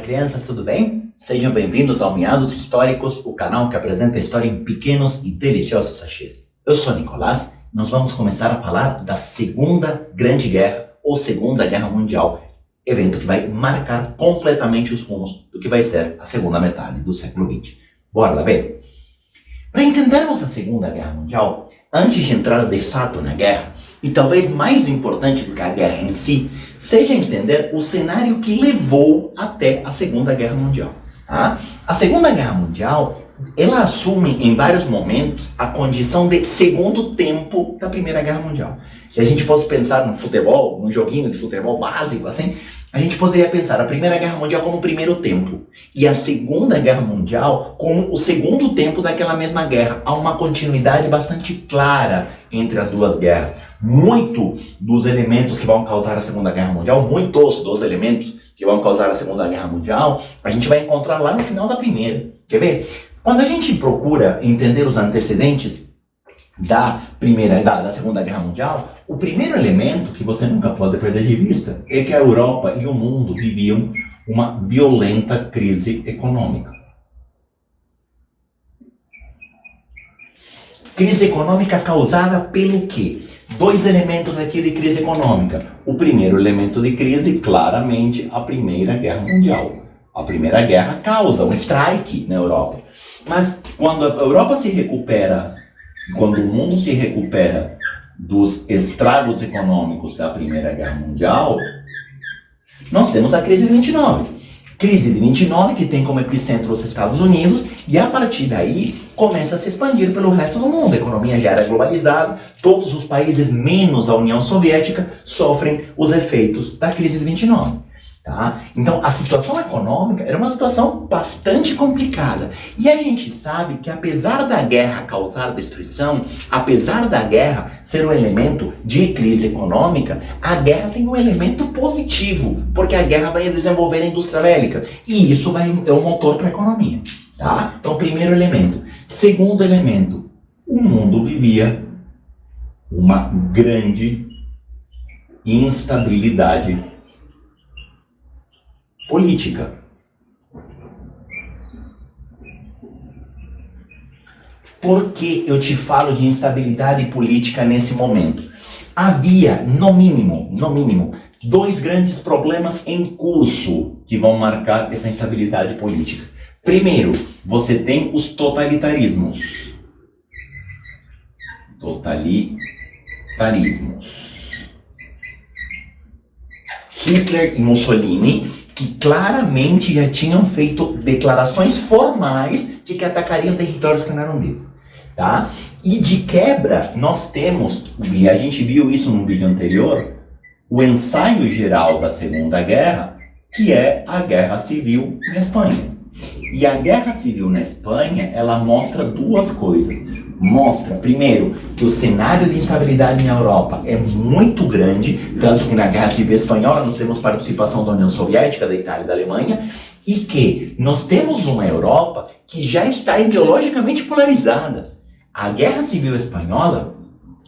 crianças, tudo bem? Sejam bem-vindos ao Miados Históricos, o canal que apresenta a história em pequenos e deliciosos sachês. Eu sou Nicolás e nós vamos começar a falar da Segunda Grande Guerra ou Segunda Guerra Mundial, evento que vai marcar completamente os rumos do que vai ser a segunda metade do século XX. Bora lá ver? Para entendermos a Segunda Guerra Mundial, antes de entrar de fato na guerra, e talvez mais importante do que a guerra em si, seja entender o cenário que levou até a Segunda Guerra Mundial. Tá? A Segunda Guerra Mundial, ela assume em vários momentos a condição de segundo tempo da Primeira Guerra Mundial. Se a gente fosse pensar no futebol, num joguinho de futebol básico, assim, a gente poderia pensar a Primeira Guerra Mundial como o primeiro tempo e a Segunda Guerra Mundial como o segundo tempo daquela mesma guerra. Há uma continuidade bastante clara entre as duas guerras. Muito dos elementos que vão causar a Segunda Guerra Mundial, muitos dos elementos que vão causar a Segunda Guerra Mundial, a gente vai encontrar lá no final da Primeira. Quer ver? Quando a gente procura entender os antecedentes da Segunda Guerra Mundial, o primeiro elemento que você nunca pode perder de vista é que a Europa e o mundo viviam uma violenta crise econômica. Crise econômica causada pelo quê? Dois elementos aqui de crise econômica. O primeiro elemento de crise, claramente, a Primeira Guerra Mundial. A Primeira Guerra causa um strike na Europa. Mas quando a Europa se recupera, quando o mundo se recupera dos estragos econômicos da Primeira Guerra Mundial, nós temos a crise de 29. Crise de 29, que tem como epicentro os Estados Unidos, e a partir daí começa a se expandir pelo resto do mundo. A economia já era globalizada, todos os países, menos a União Soviética, sofrem os efeitos da crise de 29. Tá? Então, a situação econômica era uma situação bastante complicada. E a gente sabe que, apesar da guerra causar destruição, apesar da guerra ser um elemento de crise econômica, a guerra tem um elemento positivo, porque a guerra vai desenvolver a indústria bélica. E isso é um motor para a economia. Tá? Então, primeiro elemento. Segundo elemento, o mundo vivia uma grande instabilidade política. Por que eu te falo de instabilidade política nesse momento? Havia, no mínimo, dois grandes problemas em curso que vão marcar essa instabilidade política. Primeiro, você tem os totalitarismos. Hitler e Mussolini, que claramente já tinham feito declarações formais de que atacariam territórios que não eram deles. Tá? E de quebra, nós temos, e a gente viu isso no vídeo anterior, o ensaio geral da Segunda Guerra, que é a Guerra Civil na Espanha. E a Guerra Civil na Espanha, ela mostra duas coisas. Mostra, primeiro, que o cenário de instabilidade na Europa é muito grande, tanto que na Guerra Civil Espanhola nós temos participação da União Soviética, da Itália e da Alemanha, e que nós temos uma Europa que já está ideologicamente polarizada. A Guerra Civil Espanhola,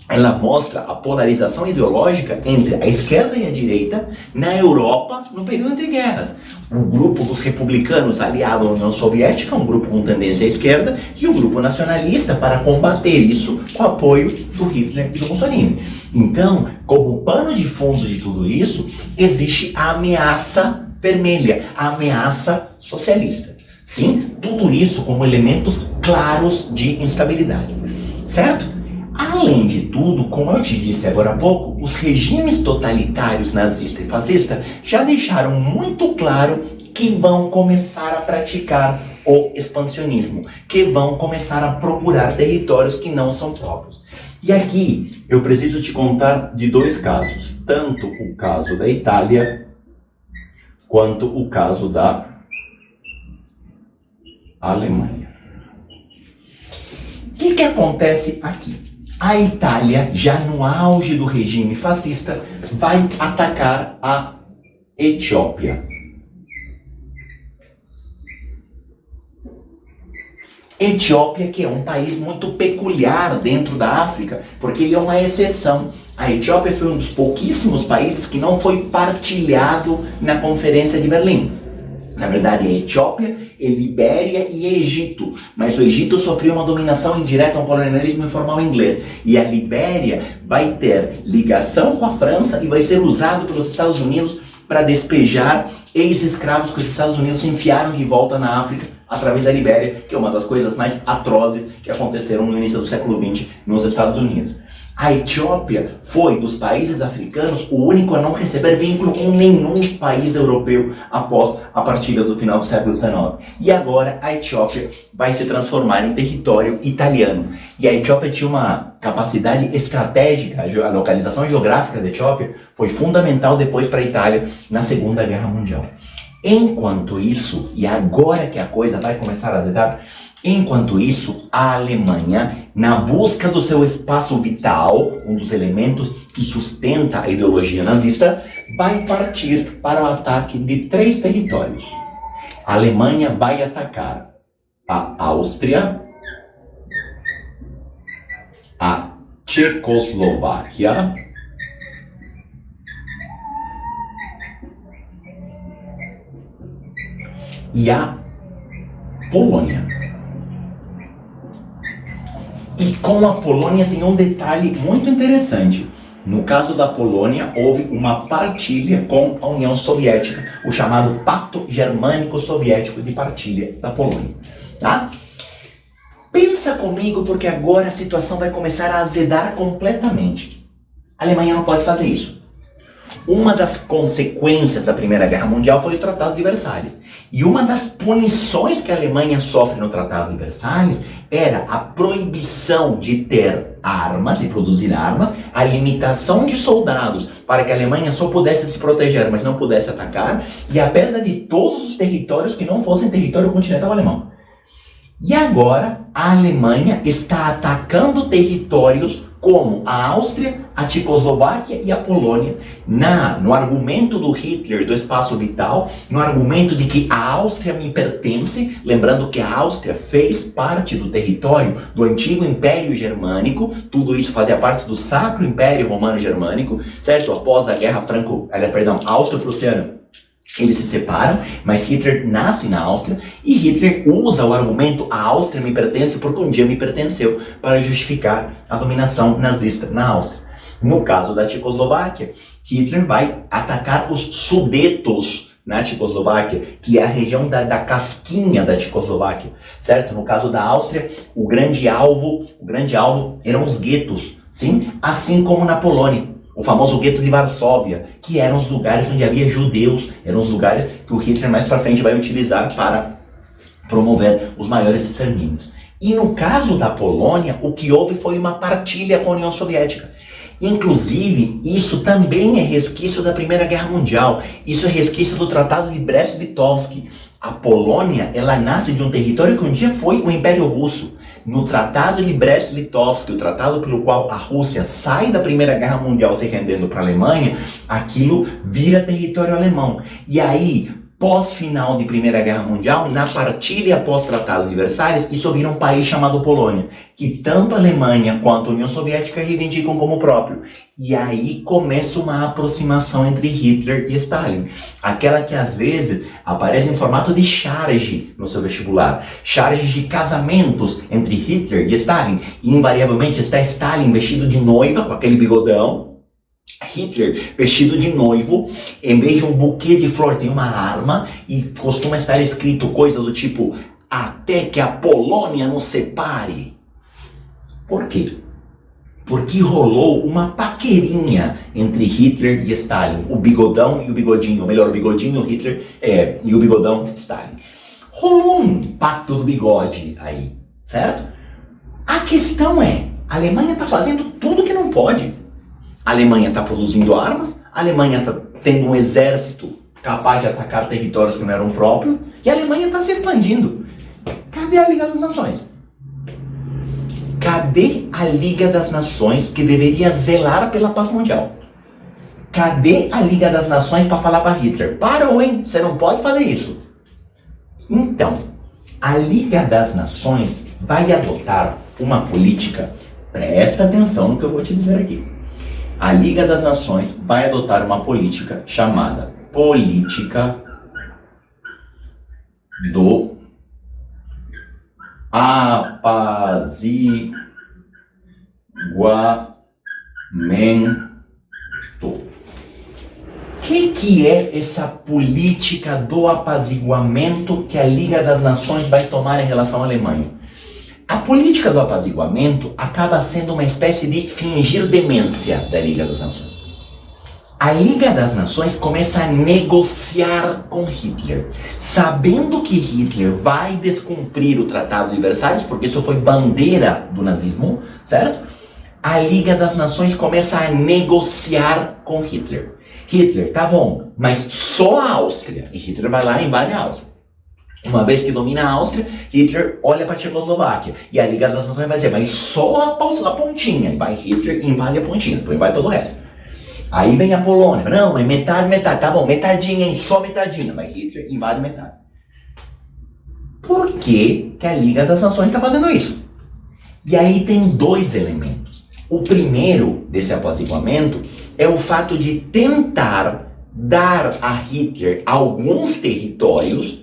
ela mostra a polarização ideológica entre a esquerda e a direita na Europa no período entre guerras. O grupo dos republicanos aliado à União Soviética, um grupo com tendência à esquerda, e o grupo nacionalista para combater isso com o apoio do Hitler e do Mussolini. Então, como pano de fundo de tudo isso, existe a ameaça vermelha, a ameaça socialista. Sim, tudo isso como elementos claros de instabilidade. Certo? Além de tudo, como eu te disse agora há pouco, os regimes totalitários nazista e fascista já deixaram muito claro que vão começar a praticar o expansionismo, que vão começar a procurar territórios que não são próprios. E aqui eu preciso te contar de dois casos, tanto o caso da Itália quanto o caso da Alemanha. O que acontece aqui? A Itália, já no auge do regime fascista, vai atacar a Etiópia. Etiópia, que é um país muito peculiar dentro da África, porque ele é uma exceção. A Etiópia foi um dos pouquíssimos países que não foi partilhado na Conferência de Berlim. Na verdade, é Etiópia, Libéria e Egito. Mas o Egito sofreu uma dominação indireta, um colonialismo informal inglês. E a Libéria vai ter ligação com a França e vai ser usado pelos Estados Unidos para despejar ex-escravos que os Estados Unidos enfiaram de volta na África através da Libéria, que é uma das coisas mais atrozes que aconteceram no início do século XX nos Estados Unidos. A Etiópia foi, dos países africanos, o único a não receber vínculo com nenhum país europeu após a partilha do final do século XIX. E agora a Etiópia vai se transformar em território italiano. E a Etiópia tinha uma capacidade estratégica, a localização geográfica da Etiópia foi fundamental depois para a Itália na Segunda Guerra Mundial. Enquanto isso, e agora que a coisa vai começar a azedar, enquanto isso, a Alemanha, na busca do seu espaço vital, um dos elementos que sustenta a ideologia nazista, vai partir para o ataque de 3 territórios. A Alemanha vai atacar a Áustria, a Tchecoslováquia e a Polônia. E com a Polônia tem um detalhe muito interessante. No caso da Polônia, houve uma partilha com a União Soviética, o chamado Pacto Germânico-Soviético de Partilha da Polônia. Tá? Pensa comigo, porque agora a situação vai começar a azedar completamente. A Alemanha não pode fazer isso. Uma das consequências da Primeira Guerra Mundial foi o Tratado de Versalhes. E uma das punições que a Alemanha sofre no Tratado de Versalhes era a proibição de ter armas, de produzir armas, a limitação de soldados para que a Alemanha só pudesse se proteger, mas não pudesse atacar, e a perda de todos os territórios que não fossem território continental alemão. E agora a Alemanha está atacando territórios como a Áustria, a Tchecoslováquia e a Polônia, no argumento do Hitler do espaço vital, no argumento de que a Áustria me pertence, lembrando que a Áustria fez parte do território do antigo Império Germânico, tudo isso fazia parte do Sacro Império Romano Germânico, certo? Após a Guerra Austro-Prussiana, eles se separam, mas Hitler nasce na Áustria e Hitler usa o argumento a Áustria me pertence porque um dia me pertenceu para justificar a dominação nazista na Áustria. No caso da Tchecoslováquia, Hitler vai atacar os Sudetos na Tchecoslováquia, que é a região da casquinha da Tchecoslováquia, certo? No caso da Áustria, o grande alvo eram os guetos, sim? Assim como na Polônia. O famoso gueto de Varsóvia, que eram os lugares onde havia judeus, eram os lugares que o Hitler mais para frente vai utilizar para promover os maiores extermínios. E no caso da Polônia, o que houve foi uma partilha com a União Soviética. Inclusive, isso também é resquício da Primeira Guerra Mundial, isso é resquício do Tratado de Brest-Litovsk. A Polônia, ela nasce de um território que um dia foi o Império Russo. No Tratado de Brest-Litovsk, o tratado pelo qual a Rússia sai da Primeira Guerra Mundial se rendendo para a Alemanha, aquilo vira território alemão. E aí, pós-final de Primeira Guerra Mundial, na partilha pós-Tratado de Versalhes, isso vira um país chamado Polônia, que tanto a Alemanha quanto a União Soviética reivindicam como próprio. E aí começa uma aproximação entre Hitler e Stalin. Aquela que às vezes aparece em formato de charge no seu vestibular. Charges de casamentos entre Hitler e Stalin. E invariavelmente está Stalin vestido de noiva, com aquele bigodão. Hitler vestido de noivo, em vez de um buquê de flor tem uma arma e costuma estar escrito coisa do tipo até que a Polônia nos separe. Por quê? Porque rolou uma paquerinha entre Hitler e Stalin, o bigodão e o bigodinho, ou melhor, o bigodinho Hitler e o bigodão Stalin. Rolou um pacto do bigode aí, certo? A questão é, a Alemanha está fazendo tudo que não pode. A Alemanha está produzindo armas, a Alemanha está tendo um exército capaz de atacar territórios que não eram próprios, e a Alemanha está se expandindo. Cadê a Liga das Nações? Cadê a Liga das Nações que deveria zelar pela paz mundial? Cadê a Liga das Nações para falar para Hitler? Parou, hein? Você não pode fazer isso. Então, a Liga das Nações vai adotar uma política, presta atenção no que eu vou te dizer aqui. A Liga das Nações vai adotar uma política chamada Política do apaziguamento. O que é essa política do apaziguamento que a Liga das Nações vai tomar em relação à Alemanha? A política do apaziguamento acaba sendo uma espécie de fingir demência da Liga das Nações. A Liga das Nações começa a negociar com Hitler, sabendo que Hitler vai descumprir o Tratado de Versalhes, porque isso foi bandeira do nazismo, certo? A Liga das Nações começa a negociar com Hitler. Hitler, tá bom, mas só a Áustria. E Hitler vai lá e invade a Áustria. Uma vez que domina a Áustria, Hitler olha para a Tchecoslováquia. E a Liga das Nações vai dizer, mas só a pontinha. E vai Hitler e invade a pontinha, depois vai todo o resto. Aí vem a Polônia, não, mas metade, tá bom, metadinha, hein, só metadinha. Vai Hitler e invade metade. Por que a Liga das Nações está fazendo isso? E aí tem dois elementos. O primeiro desse apaziguamento é o fato de tentar dar a Hitler alguns territórios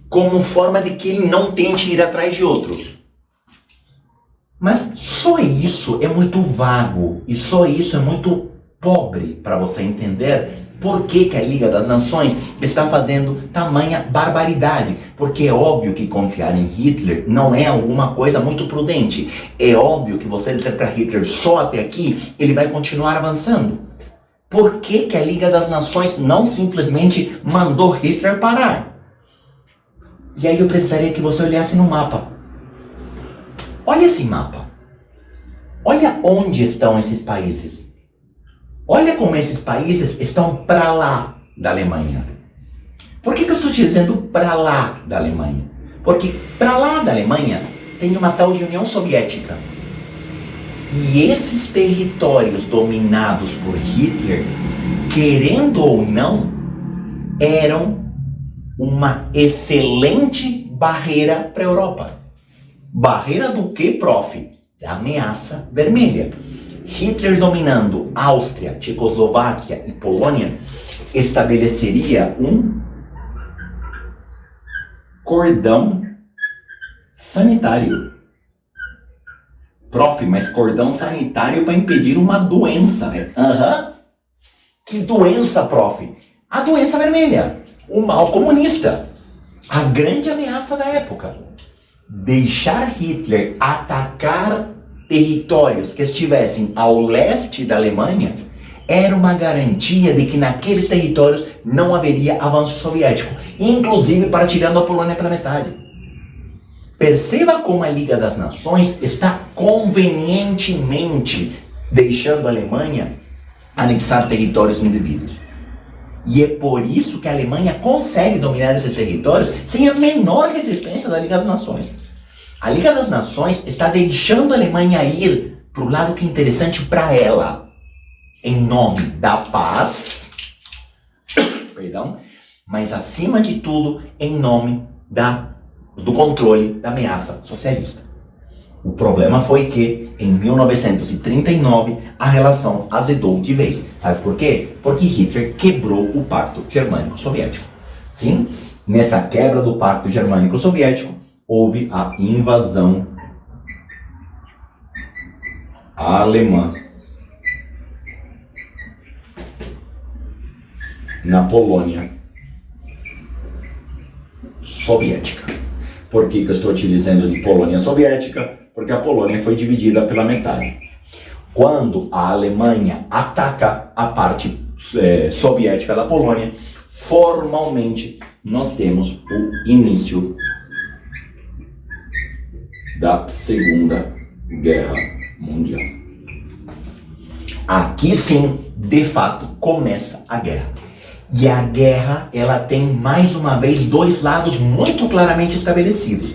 como forma de que ele não tente ir atrás de outros. Mas só isso é muito vago e só isso é muito pobre para você entender por que a Liga das Nações está fazendo tamanha barbaridade. Porque é óbvio que confiar em Hitler não é alguma coisa muito prudente. É óbvio que você dizer para Hitler só até aqui, ele vai continuar avançando. Por que a Liga das Nações não simplesmente mandou Hitler parar? E aí eu precisaria que você olhasse no mapa. Olha esse mapa. Olha onde estão esses países. Olha como esses países estão para lá da Alemanha. Por que eu estou te dizendo para lá da Alemanha? Porque para lá da Alemanha tem uma tal de União Soviética. E esses territórios dominados por Hitler, querendo ou não, eram uma excelente barreira para a Europa. Barreira do que, prof? Da ameaça vermelha. Hitler dominando Áustria, Tchecoslováquia e Polônia estabeleceria um cordão sanitário. Prof, mas cordão sanitário para impedir uma doença. Que doença, prof? A doença vermelha. O mal comunista. A grande ameaça da época. Deixar Hitler atacar territórios que estivessem ao leste da Alemanha era uma garantia de que naqueles territórios não haveria avanço soviético, inclusive partilhando a Polônia pela metade. Perceba como a Liga das Nações está convenientemente deixando a Alemanha anexar territórios indevidos. E é por isso que a Alemanha consegue dominar esses territórios sem a menor resistência da Liga das Nações. A Liga das Nações está deixando a Alemanha ir para o lado que é interessante para ela, em nome da paz, mas acima de tudo, em nome do controle da ameaça socialista. O problema foi que, em 1939, a relação azedou de vez. Sabe por quê? Porque Hitler quebrou o Pacto Germânico-Soviético. Sim, nessa quebra do Pacto Germânico-Soviético, houve a invasão alemã na Polônia soviética. Por que eu estou utilizando de Polônia soviética? Porque a Polônia foi dividida pela metade. Quando a Alemanha ataca a parte soviética da Polônia, formalmente nós temos o início da Segunda Guerra Mundial. Aqui sim, de fato, começa a guerra. E a guerra, ela tem mais uma vez dois lados muito claramente estabelecidos,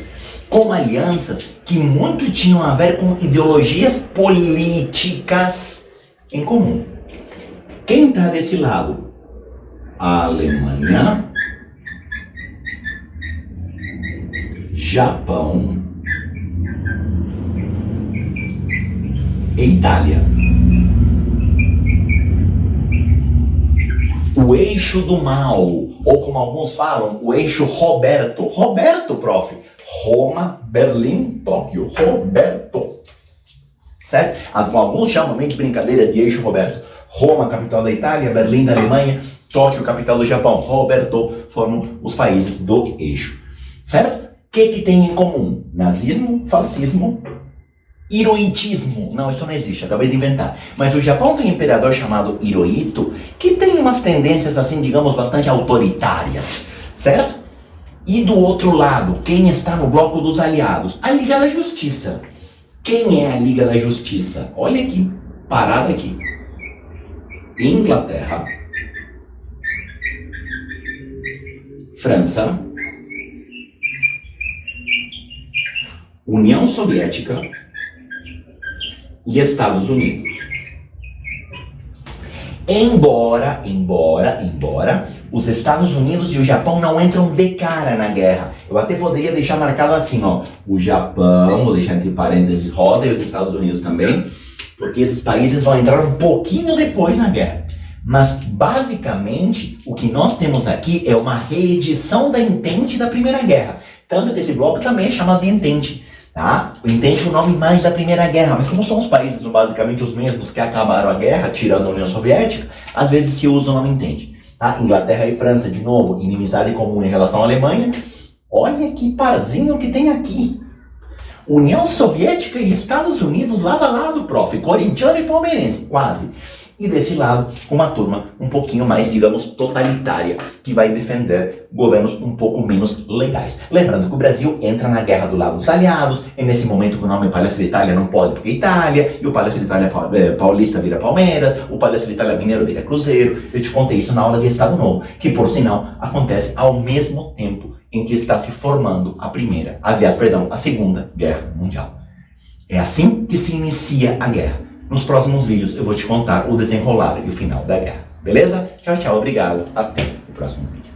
com alianças que muito tinham a ver com ideologias políticas em comum. Quem está desse lado? A Alemanha, Japão e Itália. o eixo do mal, ou como alguns falam, o eixo Roberto. Roberto, prof. Roma, Berlim, Tóquio. Roberto. Certo? Alguns chamam meio de brincadeira de eixo Roberto. Roma, capital da Itália, Berlim da Alemanha, Tóquio, capital do Japão. Roberto formam os países do eixo. Certo? O que tem em comum? Nazismo, fascismo, Hiroitismo. Não, isso não existe, acabei de inventar. Mas o Japão tem um imperador chamado Hirohito, que tem umas tendências, assim, digamos, bastante autoritárias, certo? E do outro lado, quem está no bloco dos aliados? A Liga da Justiça. Quem é a Liga da Justiça? Olha aqui, parada aqui. Inglaterra, França, União Soviética e Estados Unidos. Embora os Estados Unidos e o Japão não entram de cara na guerra. Eu até poderia deixar marcado assim, ó, o Japão, vou deixar entre parênteses rosa, e os Estados Unidos também, porque esses países vão entrar um pouquinho depois na guerra. Mas, basicamente, o que nós temos aqui é uma reedição da Entente da Primeira Guerra. Tanto que esse bloco também é chamado de Entente. Tá? O Entente é o nome mais da Primeira Guerra, mas como são os países basicamente os mesmos que acabaram a guerra, tirando a União Soviética, às vezes se usa o nome Entente. Tá? Inglaterra e França, de novo, inimizade comum em relação à Alemanha. Olha que parzinho que tem aqui. União Soviética e Estados Unidos lado a lado, prof. Corintiano e palmeirense, quase. E desse lado, uma turma um pouquinho mais, digamos, totalitária, que vai defender governos um pouco menos legais. Lembrando que o Brasil entra na guerra do lado dos aliados, e nesse momento que o nome Palestra Itália não pode porque é Itália, e o Palestra Itália Paulista vira Palmeiras, o Palestra Itália Mineiro vira Cruzeiro. Eu te contei isso na aula de Estado Novo, que por sinal acontece ao mesmo tempo em que está se formando a Segunda Guerra Mundial. É assim que se inicia a guerra. Nos próximos vídeos eu vou te contar o desenrolar e o final da guerra. Beleza? Tchau, tchau, obrigado. Até o próximo vídeo.